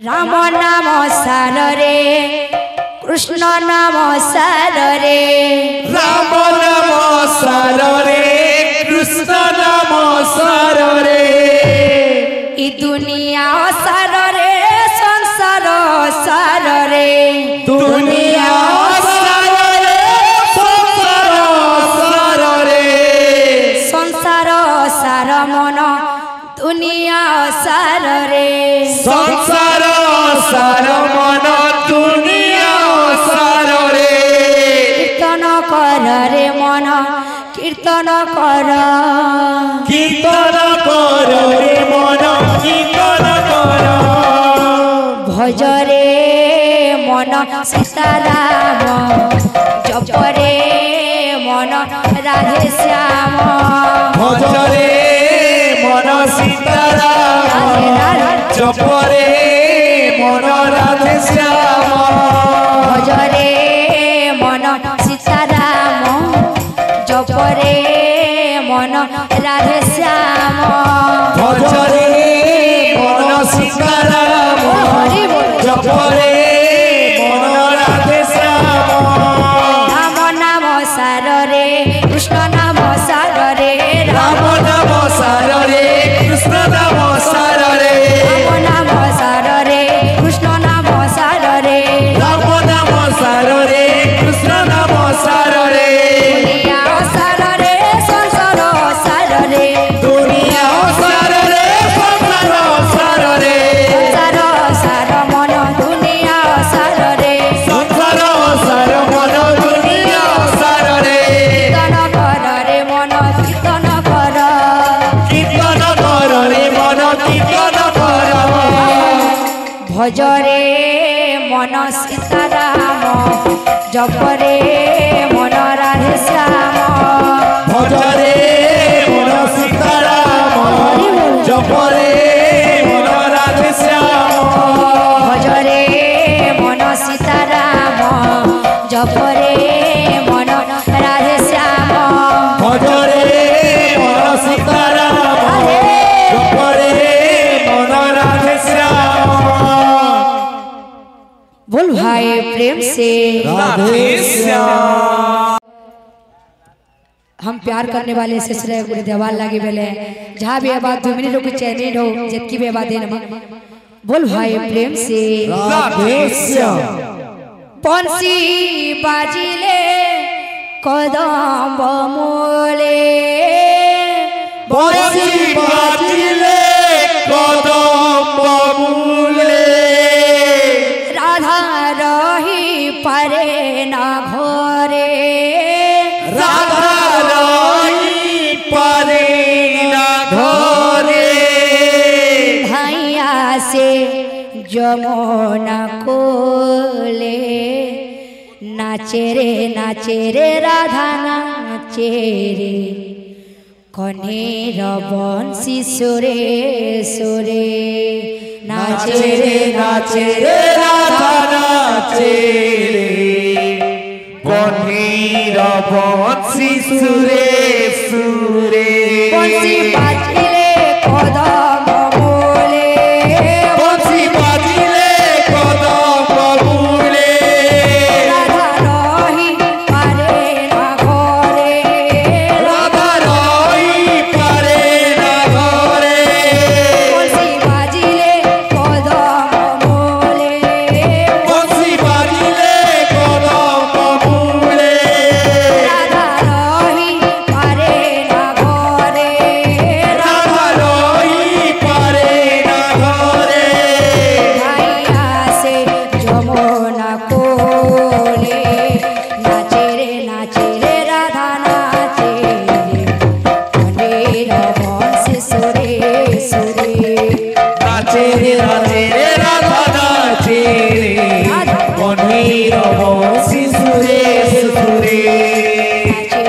राम नाम सार रे कृष्ण नाम सार रे राम नाम सार रे कृष्ण नाम सार रे ई दुनिया सार रे संसार सार रे दुनिया सार रे संसार सार रे संसार सार मन दुनिया सार रे संसार सार मन दुनिया सार रे कीर्तन कर रे मन कीर्तन कर कीर्तन कर रे मन कीर्तन कर भज रे मन सीताराम जप रे मन राधे श्याम भज रे मन सीताराम जप रे मन राधे श्याम भज रे मन सीताराम जप रे मन राधे श्याम भज रे मन सीताराम जप रे मन राधे श्याम राम नाम सार रे कृष्ण नाम सार रे राम नाम सार रे कृष्ण नाम सार रे राम नाम सार रे कृष्ण नाम सार रे राम नाम सार रे कृष्ण नाम सार रे दुनिया सार रे संसार सार रे दुनिया सार रे संसार सार रे संसार सार मन दुनिया सार रे संसार सार मन दुनिया सार रे कीर्तन कर रे मन कीर्तन कर कीर्तन कर रे मन कीर्तन कर भज रे मन सीताराम जप रे मन राधे श्याम भज रे मन सीताराम जप रे मन राधे श्याम भज रे मन सीताराम जप रे मन राधे श्याम भज रे मन सीताराम जप रे मन राधे श्याम बोल भाई प्रेम से राधे श्याम। हम प्यार करने वाले से श्रेय गुरु देवाल लागे बेले जहाँ भी आबाद 2 मिनट को चैनिल हो जितकी भी आबाद देना बोल भाई प्रेम से राधे श्याम। बंसी बाजिले कदम मोले बंसी बाजिले कदम मूले राधा रही पारे ना घरे राधा रही पारे ना घरे धैया से जमुना कोले नाचे रे राधा नाचे रे कनेर बंसी सुरे सुरे नाचे रे राधा नाचे रे कन्हीर बंसी सुरे सुरे बंसी बाजिले कदम मोले बंसी बाजिले कदम मूले राधा रही पारे ना घरे राधा रही पारे ना घरे बंसी बाजिले कदम मोले बंसी बाजिले कदम मूले राधा रही पारे ना घरे राधा रही पारे ना घरे धैया से जमुना कोले नाचे रे राधा नाचे रे कनेर बंसी सुरे सुरे नाचे रे राधा नाचे रे कन्हीर बंसी सुरे सुरे नाचे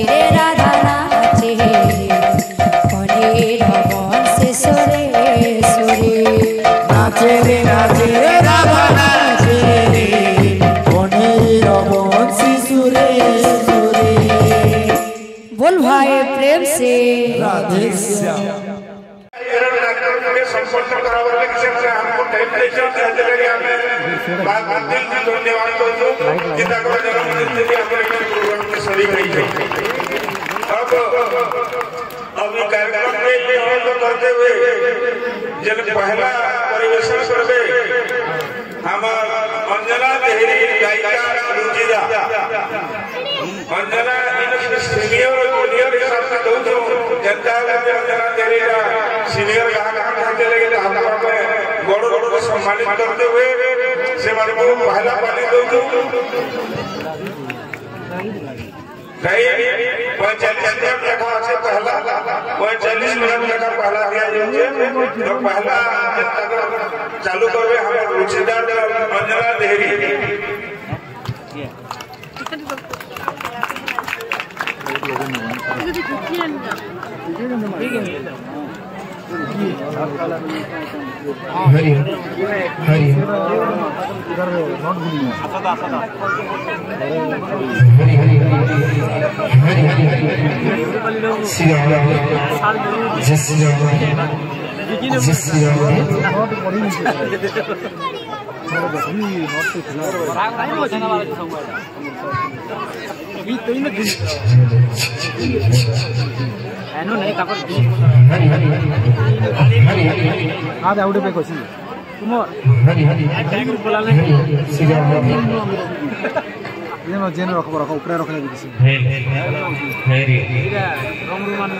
रे राधा नाचे रे कनेर बंसी सुरे सुरे नाचे रे राधा नाचे रे कन्हीर बंसी सुरे सुरे बोल भाई प्रेम से राधे श्याम। संपूर्ण समर्थन करावे के से हमको टाइम देकर चाहते लगे हमें बात दिल से धन्यवाद करतो जितना को जन्मदिन के लिए हमने प्रोग्राम में सभी गई है अब अभी कार्यक्रम में ये हो करते हुए जब पहला परिवेशन करबे हम अंजना देहरी गायिका रुचिदा अंजना इन सीनियर और जूनियर हिसाब से दो जनता के अंजना देहरी का सीनियर गायक खाते लगे हम में बड़ को सम्मानित करते हुए से माने को पहला पानी दो कई 45 मिनट रखा है पहला 45 मिनट रखा पहला दिया जाए तो पहला चालू करवे हम रुचिदा अंजना देहरी हरि हरि हरि हरि श्री राम जय श्री राम जय श्री एनो नहीं कापर हरि हरि हरि हरि आदे आउट पे कोसी तुम हरि हरि टाइम बोलाले श्री राम ये नो जेन रखबो रख ऊपर रखले दिसी हरि रंग रुमान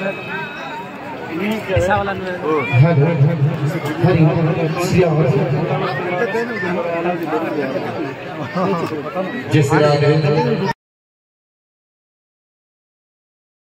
ये पैसा वाला न हरि श्री राम जय श्री राम